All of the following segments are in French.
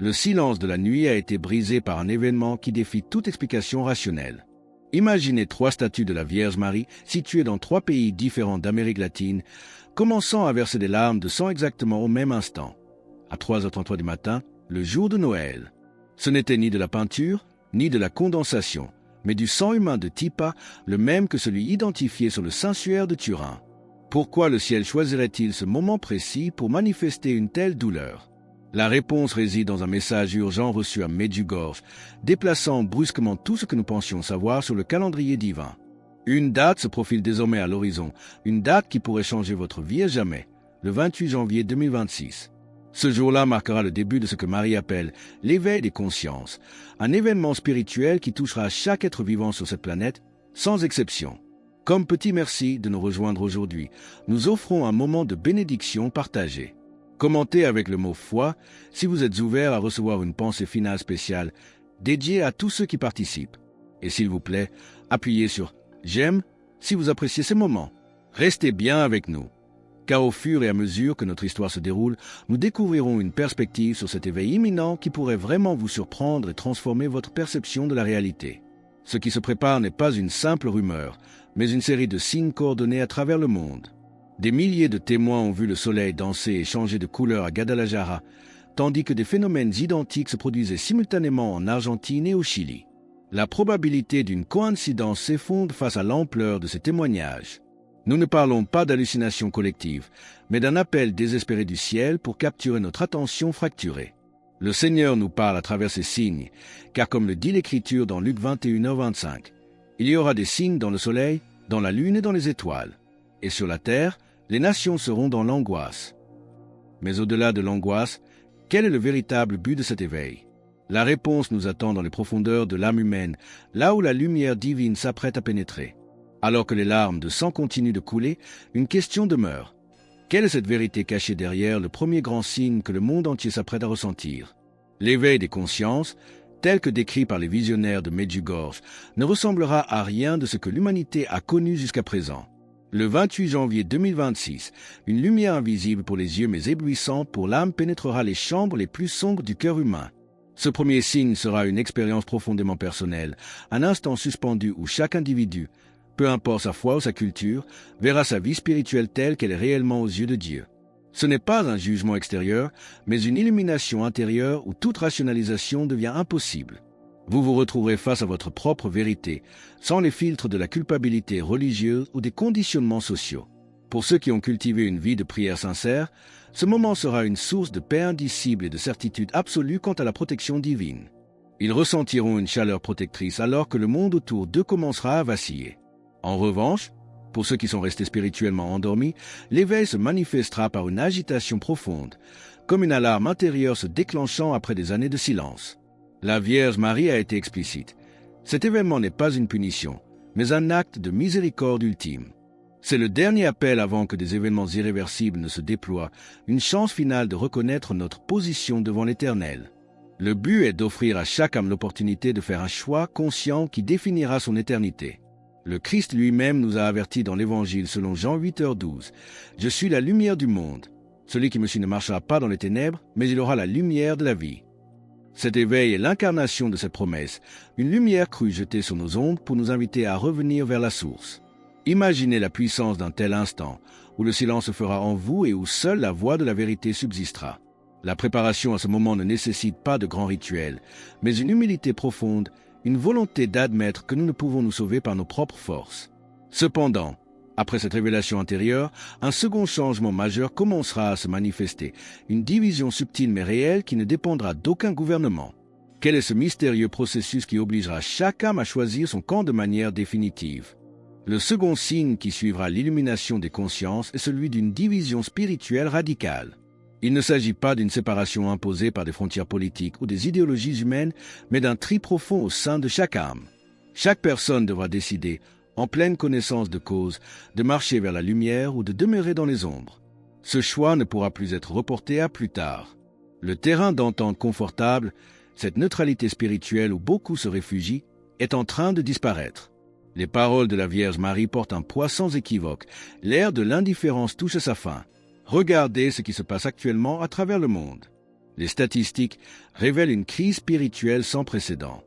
Le silence de la nuit a été brisé par un événement qui défie toute explication rationnelle. Imaginez 3 statues de la Vierge Marie situées dans 3 pays différents d'Amérique latine, commençant à verser des larmes de sang exactement au même instant, à 3h33 du matin, le jour de Noël. Ce n'était ni de la peinture, ni de la condensation, mais du sang humain de Tipa, le même que celui identifié sur le Saint-Suaire de Turin. Pourquoi le ciel choisirait-il ce moment précis pour manifester une telle douleur? La réponse réside dans un message urgent reçu à Medjugorje, déplaçant brusquement tout ce que nous pensions savoir sur le calendrier divin. Une date se profile désormais à l'horizon, une date qui pourrait changer votre vie à jamais, le 28 janvier 2026. Ce jour-là marquera le début de ce que Marie appelle l'éveil des consciences, un événement spirituel qui touchera chaque être vivant sur cette planète, sans exception. Comme petit merci de nous rejoindre aujourd'hui, nous offrons un moment de bénédiction partagée. Commentez avec le mot « foi » si vous êtes ouvert à recevoir une pensée finale spéciale dédiée à tous ceux qui participent. Et s'il vous plaît, appuyez sur « j'aime » si vous appréciez ces moments. Restez bien avec nous, car au fur et à mesure que notre histoire se déroule, nous découvrirons une perspective sur cet éveil imminent qui pourrait vraiment vous surprendre et transformer votre perception de la réalité. Ce qui se prépare n'est pas une simple rumeur, mais une série de signes coordonnés à travers le monde. Des milliers de témoins ont vu le soleil danser et changer de couleur à Guadalajara, tandis que des phénomènes identiques se produisaient simultanément en Argentine et au Chili. La probabilité d'une coïncidence s'effondre face à l'ampleur de ces témoignages. Nous ne parlons pas d'hallucination collective, mais d'un appel désespéré du ciel pour capturer notre attention fracturée. Le Seigneur nous parle à travers ces signes, car comme le dit l'Écriture dans Luc 21h25, il y aura des signes dans le soleil, dans la lune et dans les étoiles. Et sur la terre, les nations seront dans l'angoisse. Mais au-delà de l'angoisse, quel est le véritable but de cet éveil? La réponse nous attend dans les profondeurs de l'âme humaine, là où la lumière divine s'apprête à pénétrer. Alors que les larmes de sang continuent de couler, une question demeure. Quelle est cette vérité cachée derrière le premier grand signe que le monde entier s'apprête à ressentir? L'éveil des consciences, tel que décrit par les visionnaires de Medjugorje, ne ressemblera à rien de ce que l'humanité a connu jusqu'à présent. Le 28 janvier 2026, une lumière invisible pour les yeux mais éblouissante pour l'âme pénétrera les chambres les plus sombres du cœur humain. Ce premier signe sera une expérience profondément personnelle, un instant suspendu où chaque individu, peu importe sa foi ou sa culture, verra sa vie spirituelle telle qu'elle est réellement aux yeux de Dieu. Ce n'est pas un jugement extérieur, mais une illumination intérieure où toute rationalisation devient impossible. Vous vous retrouverez face à votre propre vérité, sans les filtres de la culpabilité religieuse ou des conditionnements sociaux. Pour ceux qui ont cultivé une vie de prière sincère, ce moment sera une source de paix indicible et de certitude absolue quant à la protection divine. Ils ressentiront une chaleur protectrice alors que le monde autour d'eux commencera à vaciller. En revanche, pour ceux qui sont restés spirituellement endormis, l'éveil se manifestera par une agitation profonde, comme une alarme intérieure se déclenchant après des années de silence. La Vierge Marie a été explicite. Cet événement n'est pas une punition, mais un acte de miséricorde ultime. C'est le dernier appel avant que des événements irréversibles ne se déploient, une chance finale de reconnaître notre position devant l'Éternel. Le but est d'offrir à chaque âme l'opportunité de faire un choix conscient qui définira son éternité. Le Christ lui-même nous a avertis dans l'Évangile selon Jean 8h12. « Je suis la lumière du monde. Celui qui me suit ne marchera pas dans les ténèbres, mais il aura la lumière de la vie. » Cet éveil est l'incarnation de cette promesse, une lumière crue jetée sur nos ombres pour nous inviter à revenir vers la source. Imaginez la puissance d'un tel instant, où le silence se fera en vous et où seule la voix de la vérité subsistera. La préparation à ce moment ne nécessite pas de grands rituels, mais une humilité profonde, une volonté d'admettre que nous ne pouvons nous sauver par nos propres forces. Cependant, après cette révélation intérieure, un second changement majeur commencera à se manifester, une division subtile mais réelle qui ne dépendra d'aucun gouvernement. Quel est ce mystérieux processus qui obligera chaque âme à choisir son camp de manière définitive? Le second signe qui suivra l'illumination des consciences est celui d'une division spirituelle radicale. Il ne s'agit pas d'une séparation imposée par des frontières politiques ou des idéologies humaines, mais d'un tri profond au sein de chaque âme. Chaque personne devra décider, en pleine connaissance de cause, de marcher vers la lumière ou de demeurer dans les ombres. Ce choix ne pourra plus être reporté à plus tard. Le terrain d'entente confortable, cette neutralité spirituelle où beaucoup se réfugient, est en train de disparaître. Les paroles de la Vierge Marie portent un poids sans équivoque. L'ère de l'indifférence touche à sa fin. Regardez ce qui se passe actuellement à travers le monde. Les statistiques révèlent une crise spirituelle sans précédent.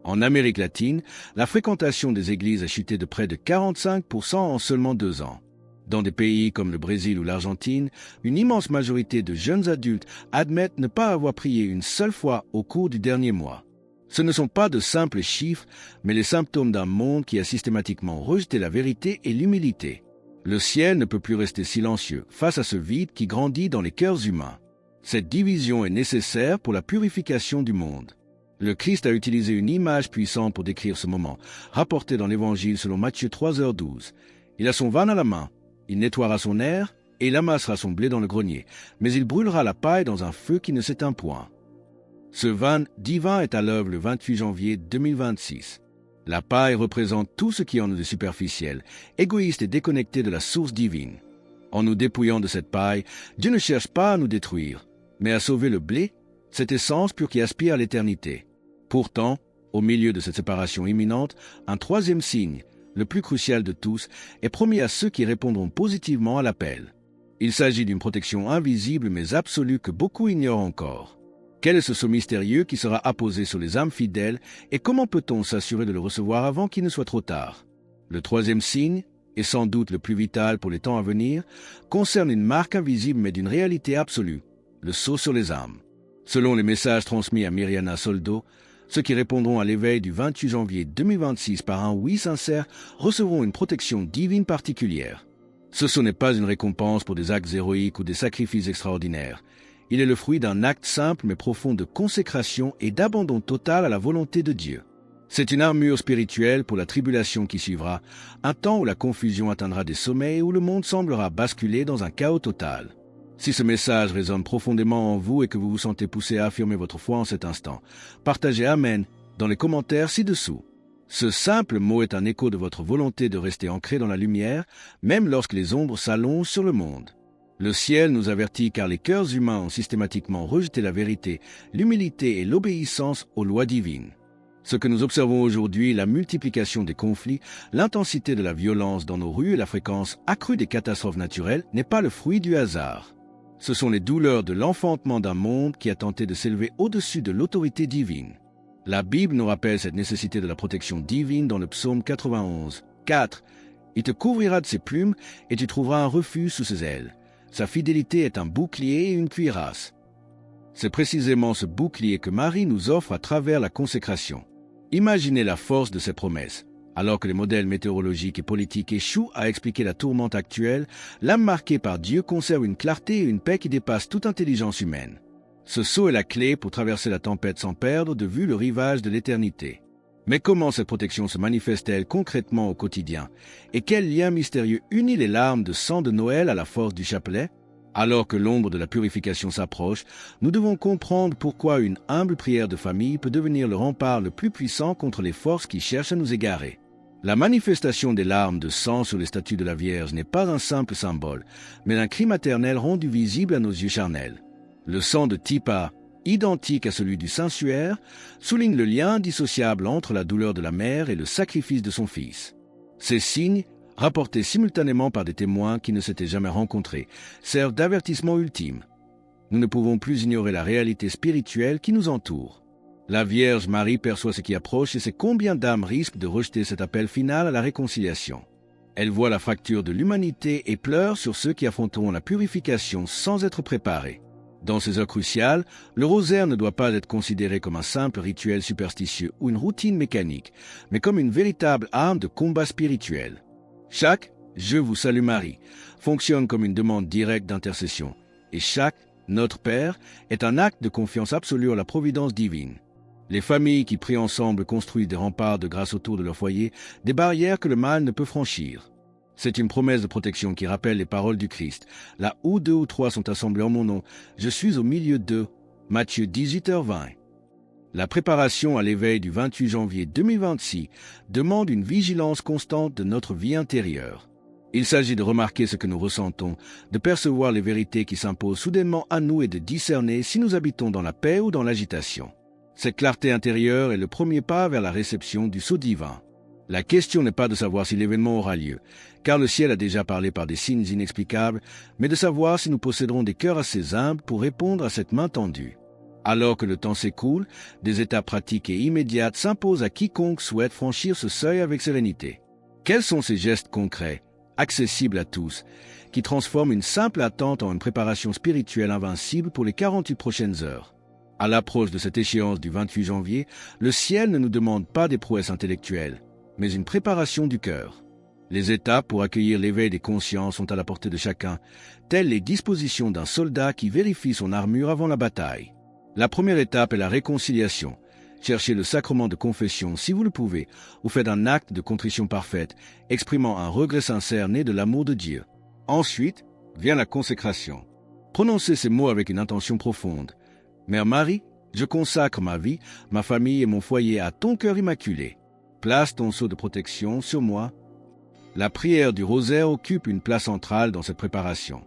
En Amérique latine, la fréquentation des églises a chuté de près de 45% en seulement 2 ans. Dans des pays comme le Brésil ou l'Argentine, une immense majorité de jeunes adultes admettent ne pas avoir prié une seule fois au cours du dernier mois. Ce ne sont pas de simples chiffres, mais les symptômes d'un monde qui a systématiquement rejeté la vérité et l'humilité. Le ciel ne peut plus rester silencieux face à ce vide qui grandit dans les cœurs humains. Cette division est nécessaire pour la purification du monde. Le Christ a utilisé une image puissante pour décrire ce moment, rapporté dans l'Évangile selon Matthieu 3h12. Il a son van à la main, il nettoiera son aire et il amassera son blé dans le grenier, mais il brûlera la paille dans un feu qui ne s'éteint point. Ce van divin est à l'œuvre le 28 janvier 2026. La paille représente tout ce qui en est de superficiel, égoïste et déconnecté de la source divine. En nous dépouillant de cette paille, Dieu ne cherche pas à nous détruire, mais à sauver le blé, cette essence pure qui aspire à l'éternité. Pourtant, au milieu de cette séparation imminente, un troisième signe, le plus crucial de tous, est promis à ceux qui répondront positivement à l'appel. Il s'agit d'une protection invisible mais absolue que beaucoup ignorent encore. Quel est ce sceau mystérieux qui sera apposé sur les âmes fidèles et comment peut-on s'assurer de le recevoir avant qu'il ne soit trop tard? Le troisième signe, et sans doute le plus vital pour les temps à venir, concerne une marque invisible mais d'une réalité absolue, le sceau sur les âmes. Selon les messages transmis à Myriana Soldo, ceux qui répondront à l'éveil du 28 janvier 2026 par un oui sincère recevront une protection divine particulière. Ce sceau n'est pas une récompense pour des actes héroïques ou des sacrifices extraordinaires. Il est le fruit d'un acte simple mais profond de consécration et d'abandon total à la volonté de Dieu. C'est une armure spirituelle pour la tribulation qui suivra, un temps où la confusion atteindra des sommets et où le monde semblera basculer dans un chaos total. Si ce message résonne profondément en vous et que vous vous sentez poussé à affirmer votre foi en cet instant, partagez Amen dans les commentaires ci-dessous. Ce simple mot est un écho de votre volonté de rester ancré dans la lumière, même lorsque les ombres s'allongent sur le monde. Le ciel nous avertit car les cœurs humains ont systématiquement rejeté la vérité, l'humilité et l'obéissance aux lois divines. Ce que nous observons aujourd'hui, la multiplication des conflits, l'intensité de la violence dans nos rues et la fréquence accrue des catastrophes naturelles n'est pas le fruit du hasard. Ce sont les douleurs de l'enfantement d'un monde qui a tenté de s'élever au-dessus de l'autorité divine. La Bible nous rappelle cette nécessité de la protection divine dans le psaume 91. 4. Il te couvrira de ses plumes et tu trouveras un refuge sous ses ailes. Sa fidélité est un bouclier et une cuirasse. C'est précisément ce bouclier que Marie nous offre à travers la consécration. Imaginez la force de ces promesses. Alors que les modèles météorologiques et politiques échouent à expliquer la tourmente actuelle, l'âme marquée par Dieu conserve une clarté et une paix qui dépassent toute intelligence humaine. Ce sceau est la clé pour traverser la tempête sans perdre de vue le rivage de l'éternité. Mais comment cette protection se manifeste-t-elle concrètement au quotidien? Et quel lien mystérieux unit les larmes de sang de Noël à la force du chapelet? Alors que l'ombre de la purification s'approche, nous devons comprendre pourquoi une humble prière de famille peut devenir le rempart le plus puissant contre les forces qui cherchent à nous égarer. La manifestation des larmes de sang sur les statues de la Vierge n'est pas un simple symbole, mais un cri maternel rendu visible à nos yeux charnels. Le sang de Tippa, identique à celui du Saint-Suaire, souligne le lien indissociable entre la douleur de la mère et le sacrifice de son fils. Ces signes, rapportés simultanément par des témoins qui ne s'étaient jamais rencontrés, servent d'avertissement ultime. Nous ne pouvons plus ignorer la réalité spirituelle qui nous entoure. La Vierge Marie perçoit ce qui approche et sait combien d'âmes risquent de rejeter cet appel final à la réconciliation. Elle voit la fracture de l'humanité et pleure sur ceux qui affronteront la purification sans être préparés. Dans ces heures cruciales, le rosaire ne doit pas être considéré comme un simple rituel superstitieux ou une routine mécanique, mais comme une véritable arme de combat spirituel. Chaque « Je vous salue Marie » fonctionne comme une demande directe d'intercession, et chaque « Notre Père » est un acte de confiance absolue à la providence divine. Les familles qui prient ensemble construisent des remparts de grâce autour de leur foyer, des barrières que le mal ne peut franchir. C'est une promesse de protection qui rappelle les paroles du Christ. Là où 2 ou 3 sont assemblés en mon nom, je suis au milieu d'eux. Matthieu 18h20. La préparation à l'éveil du 28 janvier 2026 demande une vigilance constante de notre vie intérieure. Il s'agit de remarquer ce que nous ressentons, de percevoir les vérités qui s'imposent soudainement à nous et de discerner si nous habitons dans la paix ou dans l'agitation. Cette clarté intérieure est le premier pas vers la réception du sceau divin. La question n'est pas de savoir si l'événement aura lieu, car le ciel a déjà parlé par des signes inexplicables, mais de savoir si nous posséderons des cœurs assez humbles pour répondre à cette main tendue. Alors que le temps s'écoule, des étapes pratiques et immédiates s'imposent à quiconque souhaite franchir ce seuil avec sérénité. Quels sont ces gestes concrets, accessibles à tous, qui transforment une simple attente en une préparation spirituelle invincible pour les 48 prochaines heures? À l'approche de cette échéance du 28 janvier, le ciel ne nous demande pas des prouesses intellectuelles, mais une préparation du cœur. Les étapes pour accueillir l'éveil des consciences sont à la portée de chacun, telles les dispositions d'un soldat qui vérifie son armure avant la bataille. La première étape est la réconciliation. Cherchez le sacrement de confession si vous le pouvez, ou faites un acte de contrition parfaite, exprimant un regret sincère né de l'amour de Dieu. Ensuite, vient la consécration. Prononcez ces mots avec une intention profonde. Mère Marie, je consacre ma vie, ma famille et mon foyer à ton cœur immaculé. Place ton sceau de protection sur moi. La prière du rosaire occupe une place centrale dans cette préparation.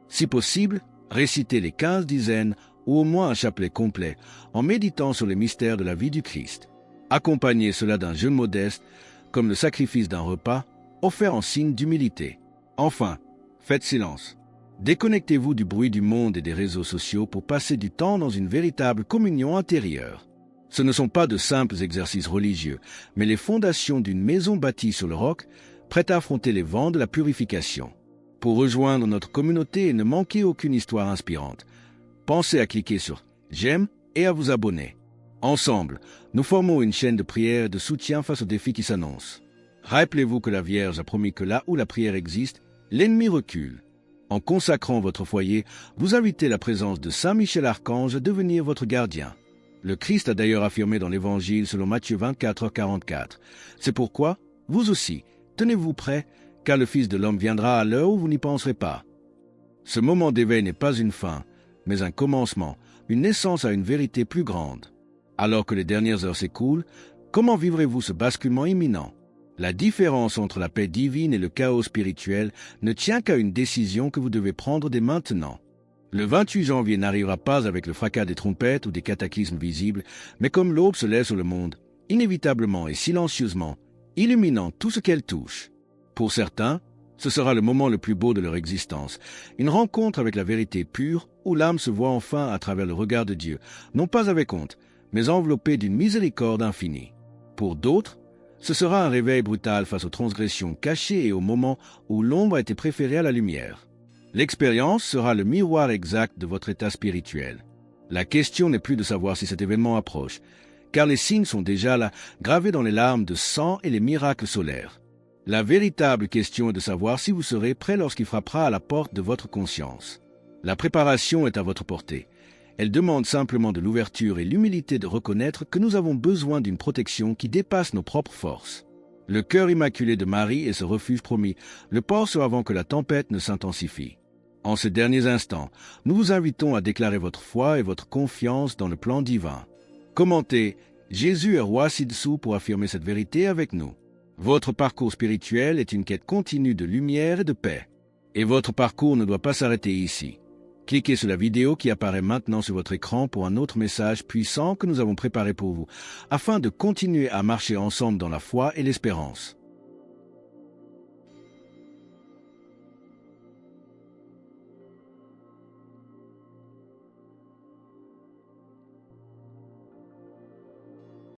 Si possible, récitez les 15 dizaines ou au moins un chapelet complet en méditant sur les mystères de la vie du Christ. Accompagnez cela d'un jeûne modeste, comme le sacrifice d'un repas, offert en signe d'humilité. Enfin, faites silence. Déconnectez-vous du bruit du monde et des réseaux sociaux pour passer du temps dans une véritable communion intérieure. Ce ne sont pas de simples exercices religieux, mais les fondations d'une maison bâtie sur le roc, prête à affronter les vents de la purification. Pour rejoindre notre communauté et ne manquer aucune histoire inspirante, pensez à cliquer sur « J'aime » et à vous abonner. Ensemble, nous formons une chaîne de prière et de soutien face aux défis qui s'annoncent. Rappelez-vous que la Vierge a promis que là où la prière existe, l'ennemi recule. En consacrant votre foyer, vous invitez la présence de Saint Michel Archange à devenir votre gardien. Le Christ a d'ailleurs affirmé dans l'Évangile selon Matthieu 24h44. C'est pourquoi, vous aussi, tenez-vous prêts, car le Fils de l'homme viendra à l'heure où vous n'y penserez pas. Ce moment d'éveil n'est pas une fin, mais un commencement, une naissance à une vérité plus grande. Alors que les dernières heures s'écoulent, comment vivrez-vous ce basculement imminent? La différence entre la paix divine et le chaos spirituel ne tient qu'à une décision que vous devez prendre dès maintenant. Le 28 janvier n'arrivera pas avec le fracas des trompettes ou des cataclysmes visibles, mais comme l'aube se lève sur le monde, inévitablement et silencieusement, illuminant tout ce qu'elle touche. Pour certains, ce sera le moment le plus beau de leur existence, une rencontre avec la vérité pure où l'âme se voit enfin à travers le regard de Dieu, non pas avec honte, mais enveloppée d'une miséricorde infinie. Pour d'autres, ce sera un réveil brutal face aux transgressions cachées et au moment où l'ombre a été préférée à la lumière. L'expérience sera le miroir exact de votre état spirituel. La question n'est plus de savoir si cet événement approche, car les signes sont déjà là, gravés dans les larmes de sang et les miracles solaires. La véritable question est de savoir si vous serez prêt lorsqu'il frappera à la porte de votre conscience. La préparation est à votre portée. Elle demande simplement de l'ouverture et l'humilité de reconnaître que nous avons besoin d'une protection qui dépasse nos propres forces. Le cœur immaculé de Marie est ce refuge promis, le porte avant que la tempête ne s'intensifie. En ces derniers instants, nous vous invitons à déclarer votre foi et votre confiance dans le plan divin. Commentez « Jésus est roi ci-dessous » pour affirmer cette vérité avec nous. Votre parcours spirituel est une quête continue de lumière et de paix. Et votre parcours ne doit pas s'arrêter ici. Cliquez sur la vidéo qui apparaît maintenant sur votre écran pour un autre message puissant que nous avons préparé pour vous, afin de continuer à marcher ensemble dans la foi et l'espérance.